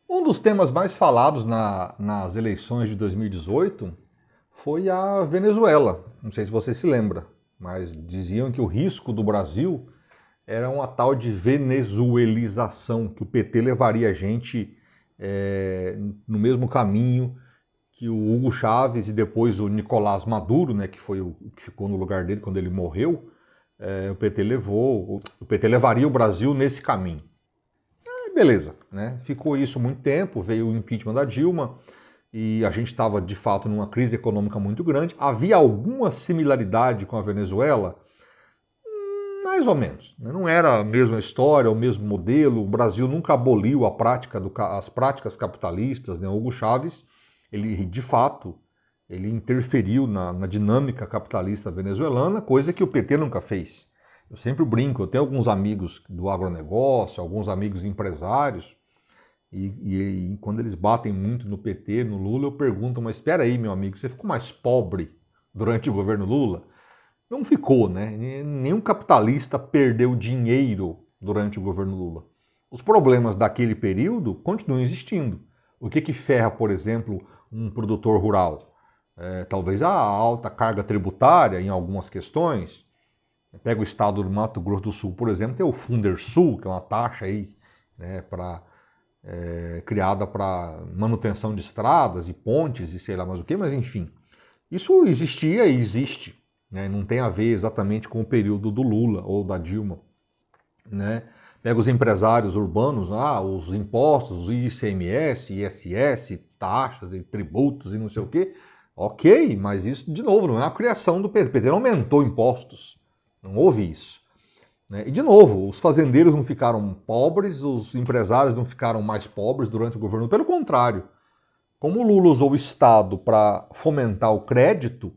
Um dos temas mais falados nas eleições de 2018 foi a Venezuela. Não sei se você se lembra, mas diziam que o risco do Brasil era uma tal de venezuelização, que o PT levaria a gente no mesmo caminho que o Hugo Chávez e depois o Nicolás Maduro, né, que foi o que ficou no lugar dele quando ele morreu. O PT levaria o Brasil nesse caminho. Beleza, né? Ficou isso muito tempo, veio o impeachment da Dilma e a gente estava de fato numa crise econômica muito grande. Havia alguma similaridade com a Venezuela? Mais ou menos. Né? Não era a mesma história, o mesmo modelo. O Brasil nunca aboliu as práticas capitalistas. Né? O Hugo Chávez, ele de fato, ele interferiu na dinâmica capitalista venezuelana, coisa que o PT nunca fez. Eu sempre brinco, eu tenho alguns amigos do agronegócio, alguns amigos empresários, e quando eles batem muito no PT, no Lula, eu pergunto, mas espera aí, meu amigo, você ficou mais pobre durante o governo Lula? Não ficou, né? Nenhum capitalista perdeu dinheiro durante o governo Lula. Os problemas daquele período continuam existindo. O que ferra, por exemplo, um produtor rural? Talvez a alta carga tributária em algumas questões. Pega o estado do Mato Grosso do Sul, por exemplo, tem o Fundersul, que é uma taxa aí, né, criada para manutenção de estradas e pontes e sei lá mais o que, mas enfim. Isso existia e existe, né? Não tem a ver exatamente com o período do Lula ou da Dilma. Né? Pega os empresários urbanos, os impostos, o ICMS, ISS, taxas e tributos e não sei o quê. Ok, mas isso, de novo, não é a criação do PT. O PT não aumentou impostos. Não houve isso. Né? E, de novo, os fazendeiros não ficaram pobres, os empresários não ficaram mais pobres durante o governo. Pelo contrário, como o Lula usou o Estado para fomentar o crédito,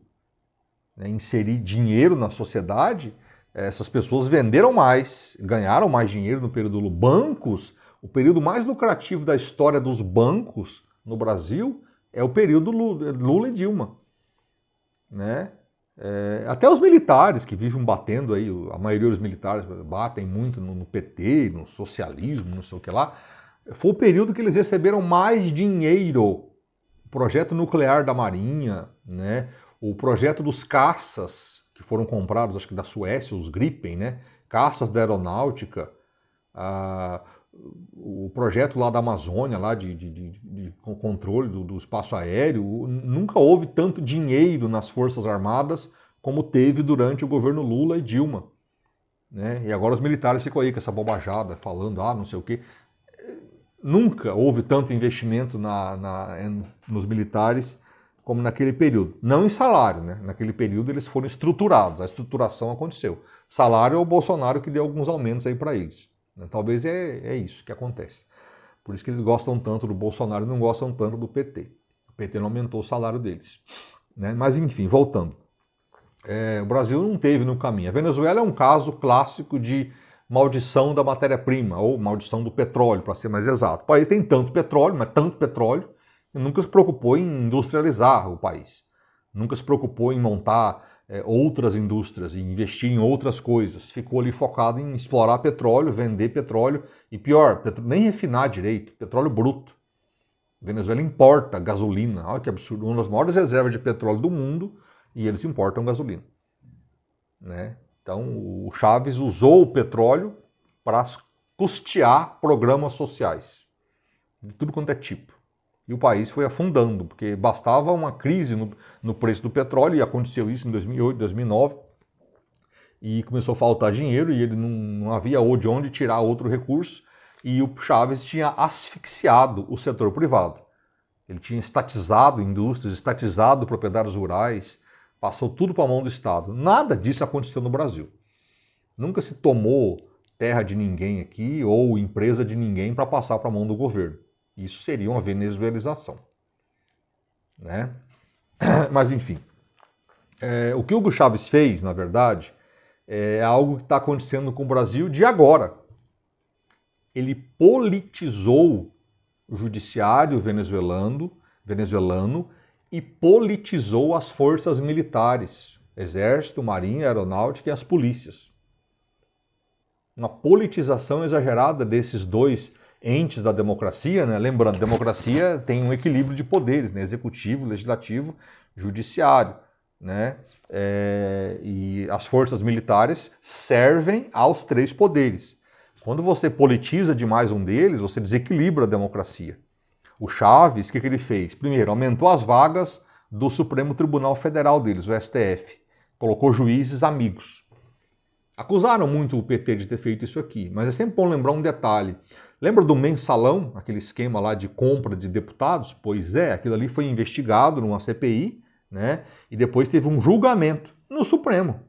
né, inserir dinheiro na sociedade, essas pessoas venderam mais, ganharam mais dinheiro no período Lula. Bancos, o período mais lucrativo da história dos bancos no Brasil é o período Lula e Dilma. Né? Até os militares que vivem batendo aí, a maioria dos militares batem muito no PT, no socialismo, não sei o que lá, foi o período que eles receberam mais dinheiro. O projeto nuclear da Marinha, né? O projeto dos caças, que foram comprados, acho que da Suécia, os Gripen, né? Caças da aeronáutica, ah, o projeto lá da Amazônia, lá de controle do espaço aéreo, nunca houve tanto dinheiro nas Forças Armadas como teve durante o governo Lula e Dilma. Né? E agora os militares ficam aí com essa bobajada, falando, não sei o quê. Nunca houve tanto investimento nos militares como naquele período. Não em salário, né? Naquele período eles foram estruturados, a estruturação aconteceu. Salário é o Bolsonaro que deu alguns aumentos aí para eles. Talvez é isso que acontece. Por isso que eles gostam tanto do Bolsonaro e não gostam tanto do PT. O PT não aumentou o salário deles. Né? Mas enfim, voltando. O Brasil não teve no caminho. A Venezuela é um caso clássico de maldição da matéria-prima, ou maldição do petróleo, para ser mais exato. O país tem tanto petróleo, mas tanto petróleo, e nunca se preocupou em industrializar o país. Nunca se preocupou em montar outras indústrias e investir em outras coisas. Ficou ali focado em explorar petróleo, vender petróleo e pior, nem refinar direito, petróleo bruto. A Venezuela importa gasolina, olha que absurdo, uma das maiores reservas de petróleo do mundo e eles importam gasolina. Né? Então o Chávez usou o petróleo para custear programas sociais, de tudo quanto é tipo. E o país foi afundando, porque bastava uma crise no preço do petróleo, e aconteceu isso em 2008, 2009, e começou a faltar dinheiro, e ele não havia de onde tirar outro recurso, e o Chávez tinha asfixiado o setor privado. Ele tinha estatizado indústrias, estatizado propriedades rurais, passou tudo para a mão do Estado. Nada disso aconteceu no Brasil. Nunca se tomou terra de ninguém aqui ou empresa de ninguém para passar para a mão do governo. Isso seria uma venezuelização. Né? Mas enfim, o que o Hugo Chávez fez, na verdade, é algo que está acontecendo com o Brasil de agora. Ele politizou o judiciário venezuelano e politizou as forças militares, exército, marinha, aeronáutica e as polícias. Uma politização exagerada desses dois entes da democracia, né? Lembrando, democracia tem um equilíbrio de poderes, né? Executivo, legislativo, judiciário, né? E as forças militares servem aos três poderes. Quando você politiza demais um deles, você desequilibra a democracia. O Chaves, o que ele fez? Primeiro, aumentou as vagas do Supremo Tribunal Federal deles, o STF. Colocou juízes amigos. Acusaram muito o PT de ter feito isso aqui, mas é sempre bom lembrar um detalhe. Lembra do mensalão, aquele esquema lá de compra de deputados? Pois é, aquilo ali foi investigado numa CPI, né? E depois teve um julgamento no Supremo.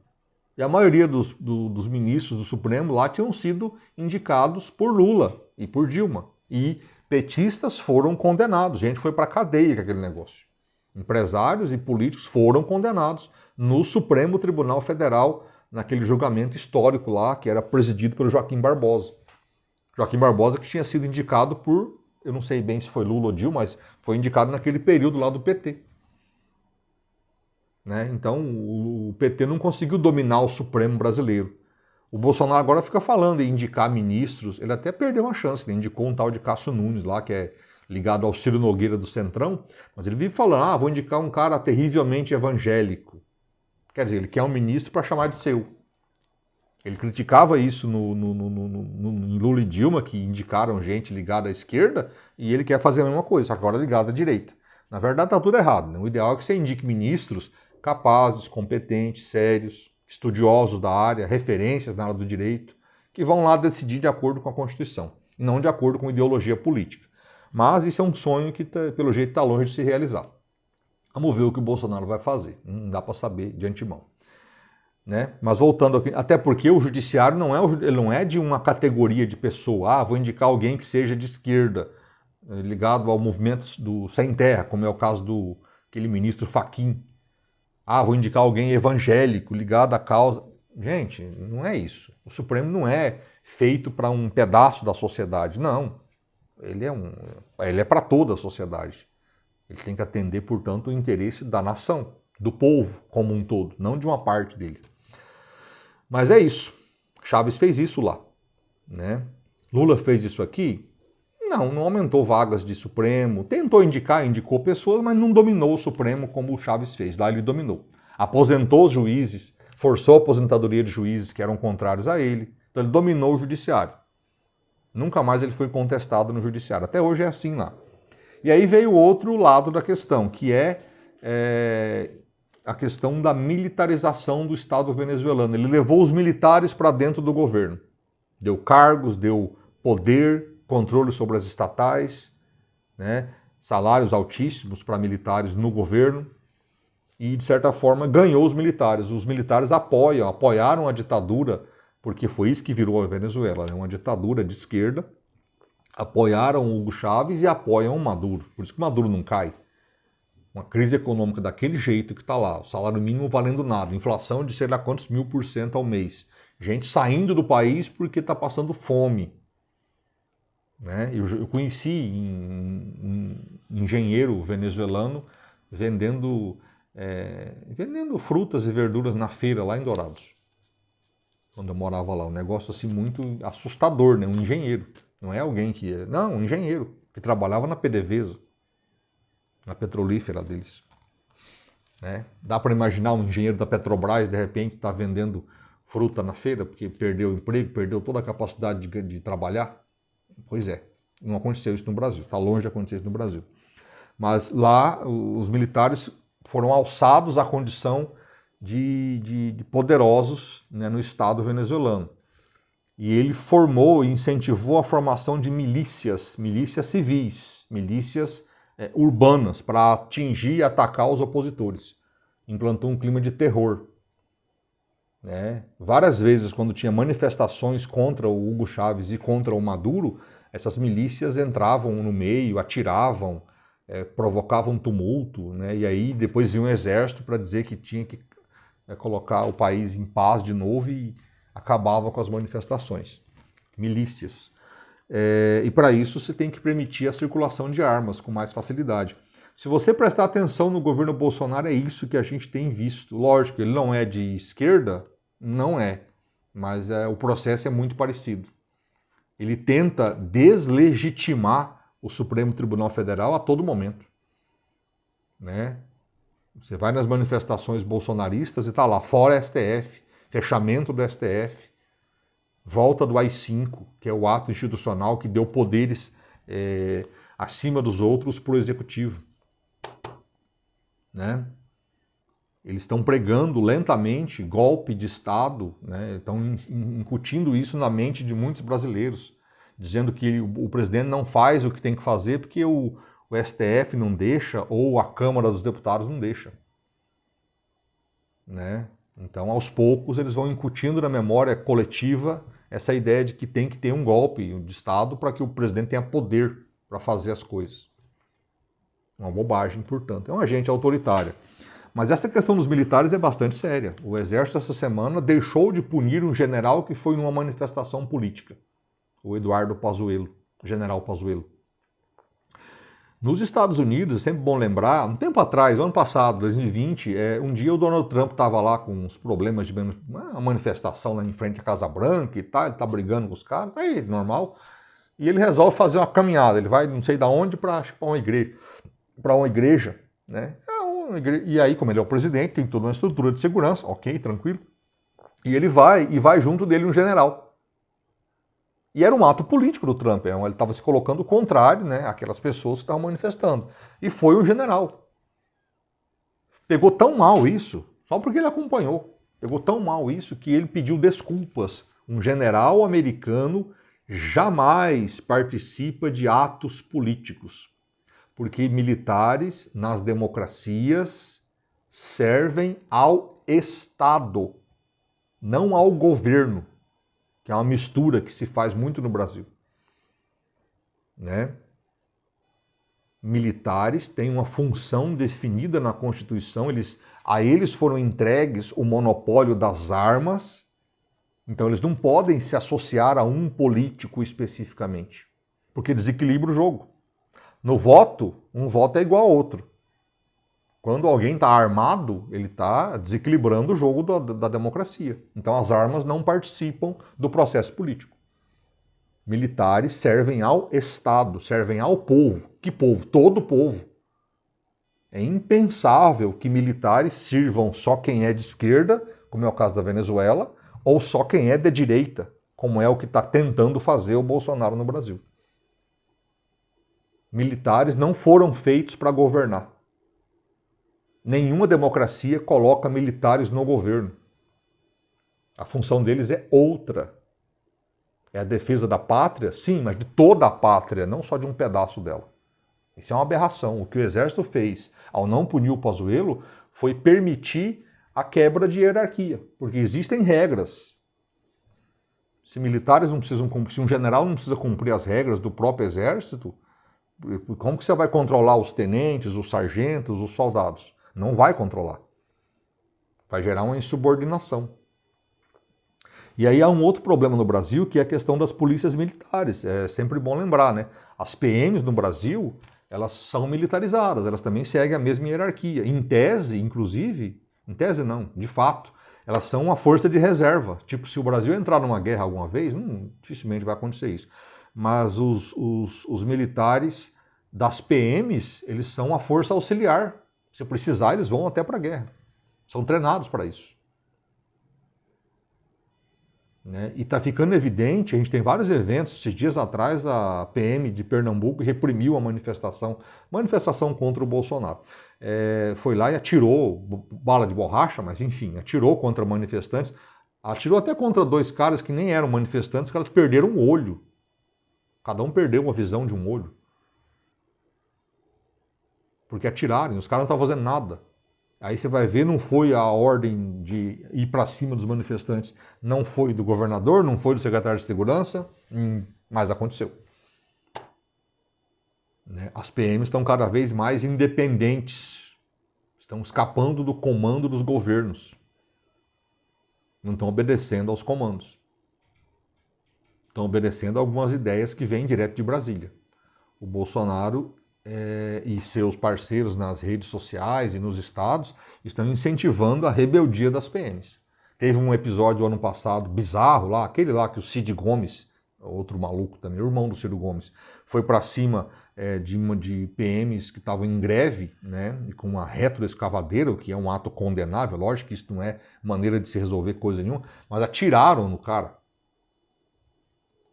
E a maioria dos ministros do Supremo lá tinham sido indicados por Lula e por Dilma. E petistas foram condenados, gente foi para a cadeia com aquele negócio. Empresários e políticos foram condenados no Supremo Tribunal Federal, naquele julgamento histórico lá, que era presidido pelo Joaquim Barbosa. Joaquim Barbosa que tinha sido indicado por, eu não sei bem se foi Lula ou Dilma, mas foi indicado naquele período lá do PT. Né? Então o PT não conseguiu dominar o Supremo brasileiro. O Bolsonaro agora fica falando em indicar ministros, ele até perdeu uma chance, ele indicou um tal de Cássio Nunes lá, que é ligado ao Ciro Nogueira do Centrão, mas ele vive falando, vou indicar um cara terrivelmente evangélico. Quer dizer, ele quer um ministro para chamar de seu. Ele criticava isso em Lula e Dilma, que indicaram gente ligada à esquerda, e ele quer fazer a mesma coisa, agora ligada à direita. Na verdade, está tudo errado. Né? O ideal é que você indique ministros capazes, competentes, sérios, estudiosos da área, referências na área do direito, que vão lá decidir de acordo com a Constituição, e não de acordo com ideologia política. Mas isso é um sonho que, pelo jeito, está longe de se realizar. Vamos ver o que o Bolsonaro vai fazer. Não dá para saber de antemão. Né? Mas voltando aqui, até porque o judiciário ele não é de uma categoria de pessoa. Vou indicar alguém que seja de esquerda, ligado ao movimento do Sem Terra, como é o caso do aquele ministro Fachin. Vou indicar alguém evangélico, ligado à causa. Gente, não é isso. O Supremo não é feito para um pedaço da sociedade, não. Ele é para toda a sociedade. Ele tem que atender, portanto, o interesse da nação, do povo como um todo, não de uma parte dele. Mas é isso. Chaves fez isso lá. Né? Lula fez isso aqui? Não aumentou vagas de Supremo. Tentou indicou pessoas, mas não dominou o Supremo como o Chaves fez. Lá ele dominou. Aposentou os juízes, forçou a aposentadoria de juízes que eram contrários a ele. Então ele dominou o judiciário. Nunca mais ele foi contestado no judiciário. Até hoje é assim lá. E aí veio o outro lado da questão, que é a questão da militarização do Estado venezuelano. Ele levou os militares para dentro do governo. Deu cargos, deu poder, controle sobre as estatais, né? Salários altíssimos para militares no governo e, de certa forma, ganhou os militares. Os militares apoiaram a ditadura, porque foi isso que virou a Venezuela, né? Uma ditadura de esquerda. Apoiaram o Hugo Chávez e apoiam o Maduro. Por isso que o Maduro não cai. Uma crise econômica daquele jeito que está lá, o salário mínimo valendo nada, inflação de sei lá quantos 1000% ao mês. Gente saindo do país porque está passando fome. Né? Eu conheci um engenheiro venezuelano vendendo frutas e verduras na feira lá em Dourados. Quando eu morava lá, um negócio assim muito assustador, né? Um engenheiro. Não é alguém que... Não, um engenheiro que trabalhava na PDVSA, na petrolífera deles. Né? Dá para imaginar um engenheiro da Petrobras, de repente, está vendendo fruta na feira, porque perdeu o emprego, perdeu toda a capacidade de trabalhar? Pois é, não aconteceu isso no Brasil, está longe de acontecer isso no Brasil. Mas lá, os militares foram alçados à condição de poderosos, né, no Estado venezuelano. E ele formou e incentivou a formação de milícias civis, milícias urbanas, para atingir e atacar os opositores. Implantou um clima de terror. Né? Várias vezes, quando tinha manifestações contra o Hugo Chávez e contra o Maduro, essas milícias entravam no meio, atiravam, provocavam tumulto, né? E aí depois vinha um exército para dizer que tinha que colocar o país em paz de novo e acabava com as manifestações. Milícias. E para isso você tem que permitir a circulação de armas com mais facilidade. Se você prestar atenção no governo Bolsonaro, é isso que a gente tem visto. Lógico, ele não é de esquerda, não é, mas o processo é muito parecido. Ele tenta deslegitimar o Supremo Tribunal Federal a todo momento, né? Você vai nas manifestações bolsonaristas e está lá, fora STF, fechamento do STF, volta do AI-5, que é o ato institucional que deu poderes acima dos outros para o executivo, né? Eles estão pregando lentamente golpe de Estado, né? Estão incutindo isso na mente de muitos brasileiros, dizendo que o presidente não faz o que tem que fazer porque o STF não deixa ou a Câmara dos Deputados não deixa, né? Então, aos poucos, eles vão incutindo na memória coletiva essa ideia de que tem que ter um golpe de Estado para que o presidente tenha poder para fazer as coisas. Uma bobagem, portanto. É um agente autoritário. Mas essa questão dos militares é bastante séria. O Exército, essa semana, deixou de punir um general que foi numa manifestação política. O Eduardo Pazuello, o general Pazuello. Nos Estados Unidos, é sempre bom lembrar, um tempo atrás, ano passado, 2020, um dia o Donald Trump estava lá com uns problemas de uma manifestação lá em frente à Casa Branca e tal, ele está brigando com os caras, aí, normal, e ele resolve fazer uma caminhada, ele vai não sei de onde para uma igreja, né? E aí, como ele é o presidente, tem toda uma estrutura de segurança, ok, tranquilo, e ele vai junto dele um general. E era um ato político do Trump, ele estava se colocando contrário, né, àquelas pessoas que estavam manifestando. E foi um general. Pegou tão mal isso, só porque ele acompanhou, pegou tão mal isso que ele pediu desculpas. Um general americano jamais participa de atos políticos, porque militares nas democracias servem ao Estado, não ao governo, que é uma mistura que se faz muito no Brasil, né? Militares têm uma função definida na Constituição, a eles foram entregues o monopólio das armas, então eles não podem se associar a um político especificamente, porque desequilibra o jogo. No voto, um voto é igual ao outro. Quando alguém está armado, ele está desequilibrando o jogo da democracia. Então as armas não participam do processo político. Militares servem ao Estado, servem ao povo. Que povo? Todo povo. É impensável que militares sirvam só quem é de esquerda, como é o caso da Venezuela, ou só quem é de direita, como é o que está tentando fazer o Bolsonaro no Brasil. Militares não foram feitos para governar. Nenhuma democracia coloca militares no governo. A função deles é outra. É a defesa da pátria? Sim, mas de toda a pátria, não só de um pedaço dela. Isso é uma aberração. O que o Exército fez ao não punir o Pazuello foi permitir a quebra de hierarquia, porque existem regras. Se militares não precisam cumprir, se um general não precisa cumprir as regras do próprio Exército, como que você vai controlar os tenentes, os sargentos, os soldados? Não vai controlar. Vai gerar uma insubordinação. E aí há um outro problema no Brasil, que é a questão das polícias militares. É sempre bom lembrar, né? As PMs no Brasil, elas são militarizadas, elas também seguem a mesma hierarquia. Em tese, inclusive, em tese não, de fato, elas são uma força de reserva. Tipo, se o Brasil entrar numa guerra alguma vez, dificilmente vai acontecer isso. Mas os militares das PMs, eles são a força auxiliar. Se precisar, eles vão até para a guerra. São treinados para isso. Né? E está ficando evidente, a gente tem vários eventos, esses dias atrás a PM de Pernambuco reprimiu a manifestação contra o Bolsonaro. Foi lá e atirou bala de borracha, mas enfim, atirou contra manifestantes, atirou até contra dois caras que nem eram manifestantes, os caras perderam um olho. Cada um perdeu uma visão de um olho. Porque atiraram, os caras não estavam fazendo nada. Aí você vai ver, não foi a ordem de ir para cima dos manifestantes, não foi do governador, não foi do secretário de segurança, mas aconteceu. As PMs estão cada vez mais independentes, estão escapando do comando dos governos, não estão obedecendo aos comandos, estão obedecendo a algumas ideias que vêm direto de Brasília. O Bolsonaro e seus parceiros nas redes sociais e nos estados estão incentivando a rebeldia das PMs. Teve um episódio ano passado bizarro lá, aquele lá que o Cid Gomes, outro maluco também, o irmão do Ciro Gomes, foi para cima de PMs que estavam em greve, né, e com uma retroescavadeira, o que é um ato condenável, lógico que isso não é maneira de se resolver coisa nenhuma, mas atiraram no cara.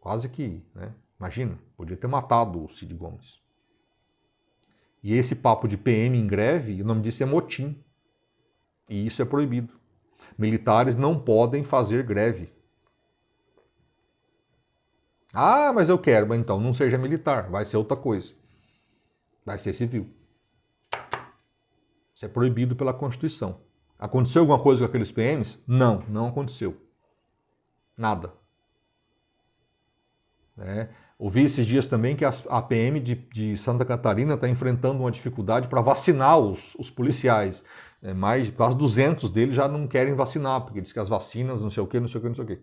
Quase que, né? Imagina, podia ter matado o Cid Gomes. E esse papo de PM em greve, o nome disso é motim. E isso é proibido. Militares não podem fazer greve. Ah, mas eu quero. Mas então não seja militar, vai ser outra coisa. Vai ser civil. Isso é proibido pela Constituição. Aconteceu alguma coisa com aqueles PMs? Não, não aconteceu. Nada. Ouvi esses dias também que a PM de Santa Catarina está enfrentando uma dificuldade para vacinar os policiais. Mais quase 200 deles já não querem vacinar, porque diz que as vacinas não sei o que, não sei o que, não sei o que.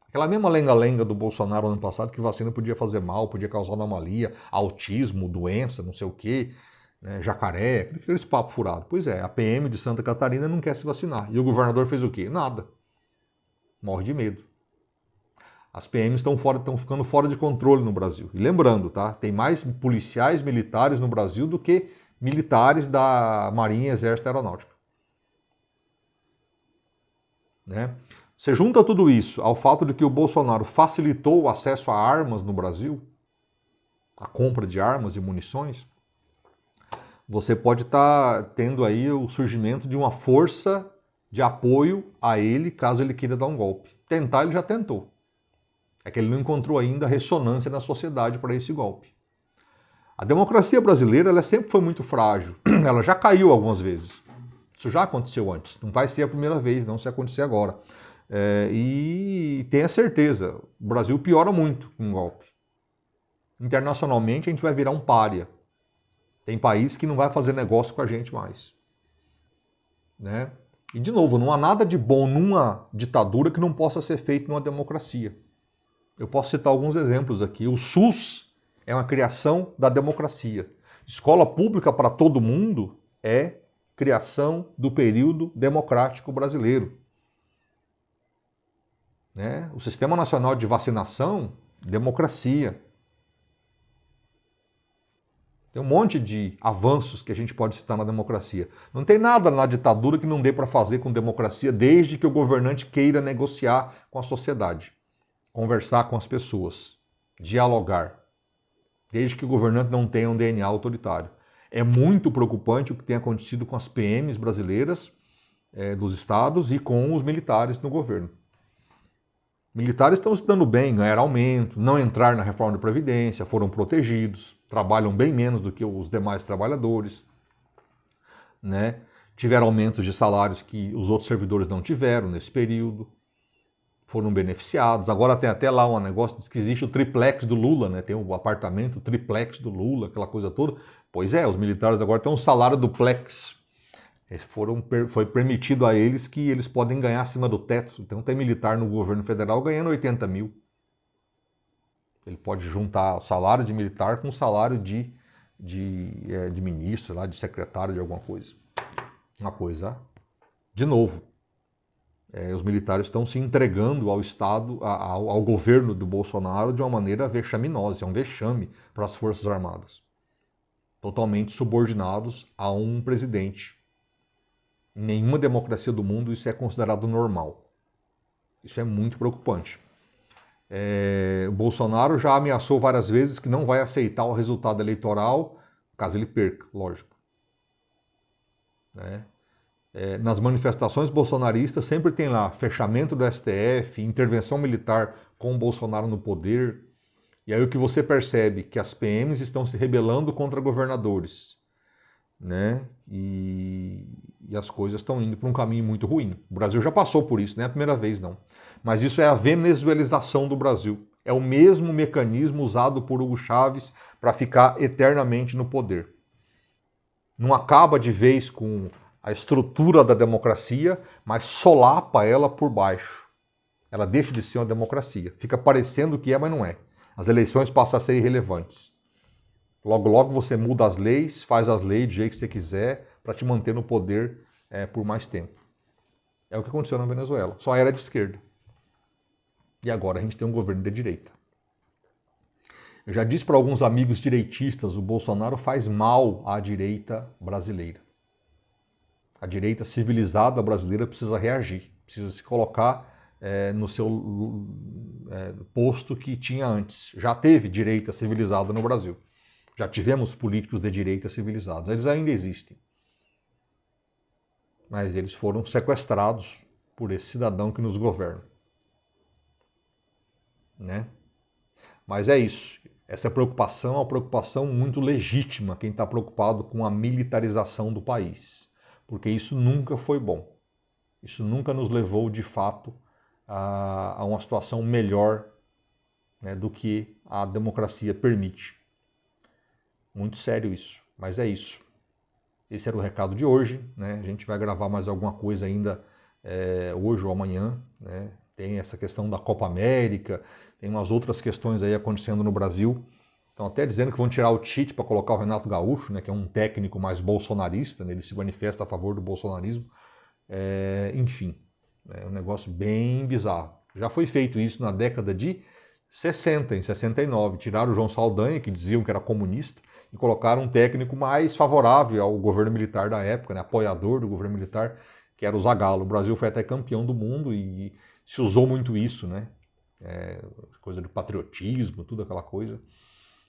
Aquela mesma lenga-lenga do Bolsonaro ano passado, que vacina podia fazer mal, podia causar anomalia, autismo, doença, não sei o que, né, jacaré, aqueles papo furado. Pois é, a PM de Santa Catarina não quer se vacinar. E o governador fez o quê? Nada. Morre de medo. As PMs estão ficando fora de controle no Brasil. E lembrando, tá? Tem mais policiais militares no Brasil do que militares da Marinha, Exército e Aeronáutica. Né? Você junta tudo isso ao fato de que o Bolsonaro facilitou o acesso a armas no Brasil, a compra de armas e munições, você pode estar tendo aí o surgimento de uma força de apoio a ele caso ele queira dar um golpe. Tentar, ele já tentou. É que ele não encontrou ainda ressonância na sociedade para esse golpe. A democracia brasileira ela sempre foi muito frágil. Ela já caiu algumas vezes. Isso já aconteceu antes. Não vai ser a primeira vez, não se acontecer agora. E tenha certeza, o Brasil piora muito com um golpe. Internacionalmente a gente vai virar um pária. Tem país que não vai fazer negócio com a gente mais. Né? E de novo, não há nada de bom numa ditadura que não possa ser feito numa democracia. Eu posso citar alguns exemplos aqui. O SUS é uma criação da democracia. Escola pública para todo mundo é criação do período democrático brasileiro. Né? O Sistema Nacional de Vacinação, democracia. Tem um monte de avanços que a gente pode citar na democracia. Não tem nada na ditadura que não dê para fazer com democracia, desde que o governante queira negociar com a sociedade. Conversar com as pessoas, dialogar, desde que o governante não tenha um DNA autoritário. É muito preocupante o que tem acontecido com as PMs brasileiras dos estados e com os militares no governo. Militares estão se dando bem, ganhar aumento, não entrar na reforma da Previdência, foram protegidos, trabalham bem menos do que os demais trabalhadores, né? Tiveram aumentos de salários que os outros servidores não tiveram nesse período. Foram beneficiados. Agora tem até lá um negócio, diz que existe o triplex do Lula, né? Tem o apartamento, o triplex do Lula, aquela coisa toda. Pois é, os militares agora têm um salário duplex. Foi permitido a eles que eles podem ganhar acima do teto. Então tem militar no governo federal ganhando 80 mil. Ele pode juntar o salário de militar com o salário de ministro, lá, de secretário de alguma coisa. Uma coisa, de novo, os militares estão se entregando ao Estado, ao governo do Bolsonaro de uma maneira vexaminosa, é um vexame para as Forças Armadas. Totalmente subordinados a um presidente. Em nenhuma democracia do mundo isso é considerado normal. Isso é muito preocupante. O Bolsonaro já ameaçou várias vezes que não vai aceitar o resultado eleitoral, caso ele perca, lógico. Né? Nas manifestações bolsonaristas sempre tem lá fechamento do STF, intervenção militar com o Bolsonaro no poder. E aí o que você percebe que as PMs estão se rebelando contra governadores, né? E as coisas estão indo para um caminho muito ruim. O Brasil já passou por isso, não é a primeira vez não. Mas isso é a venezuelização do Brasil. É o mesmo mecanismo usado por Hugo Chávez para ficar eternamente no poder. Não acaba de vez com a estrutura da democracia, mas solapa ela por baixo. Ela deixa de ser uma democracia. Fica parecendo que é, mas não é. As eleições passam a ser irrelevantes. Logo, logo você muda as leis, faz as leis do jeito que você quiser para te manter no poder por mais tempo. É o que aconteceu na Venezuela. Só era de esquerda. E agora a gente tem um governo de direita. Eu já disse para alguns amigos direitistas, o Bolsonaro faz mal à direita brasileira. A direita civilizada brasileira precisa reagir, precisa se colocar no seu posto que tinha antes. Já teve direita civilizada no Brasil. Já tivemos políticos de direita civilizados. Eles ainda existem. Mas eles foram sequestrados por esse cidadão que nos governa. Né? Mas é isso. Essa preocupação é uma preocupação muito legítima, quem está preocupado com a militarização do país. Porque isso nunca foi bom. Isso nunca nos levou, de fato, a uma situação melhor, né, do que a democracia permite. Muito sério isso, mas é isso. Esse era o recado de hoje, né? A gente vai gravar mais alguma coisa ainda hoje ou amanhã, né? Tem essa questão da Copa América, tem umas outras questões aí acontecendo no Brasil. Estão até dizendo que vão tirar o Tite para colocar o Renato Gaúcho, né, que é um técnico mais bolsonarista, né, ele se manifesta a favor do bolsonarismo. Enfim, é um negócio bem bizarro. Já foi feito isso na década de 60, em 69. Tiraram o João Saldanha, que diziam que era comunista, e colocaram um técnico mais favorável ao governo militar da época, né, apoiador do governo militar, que era o Zagallo. O Brasil foi até campeão do mundo e se usou muito isso, né? Coisa de patriotismo, tudo aquela coisa.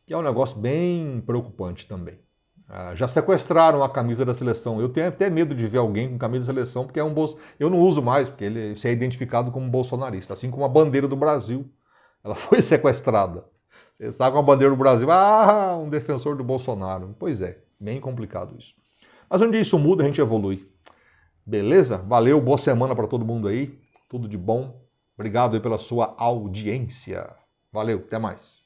E é um negócio bem preocupante também. Já sequestraram a camisa da seleção. Eu tenho até medo de ver alguém com camisa da seleção, porque eu não uso mais, porque ele se é identificado como bolsonarista. Assim como a bandeira do Brasil, ela foi sequestrada. Você está com a bandeira do Brasil, um defensor do Bolsonaro. Pois é, bem complicado isso. Mas um dia isso muda, a gente evolui. Beleza? Valeu, boa semana para todo mundo aí. Tudo de bom. Obrigado aí pela sua audiência. Valeu, até mais.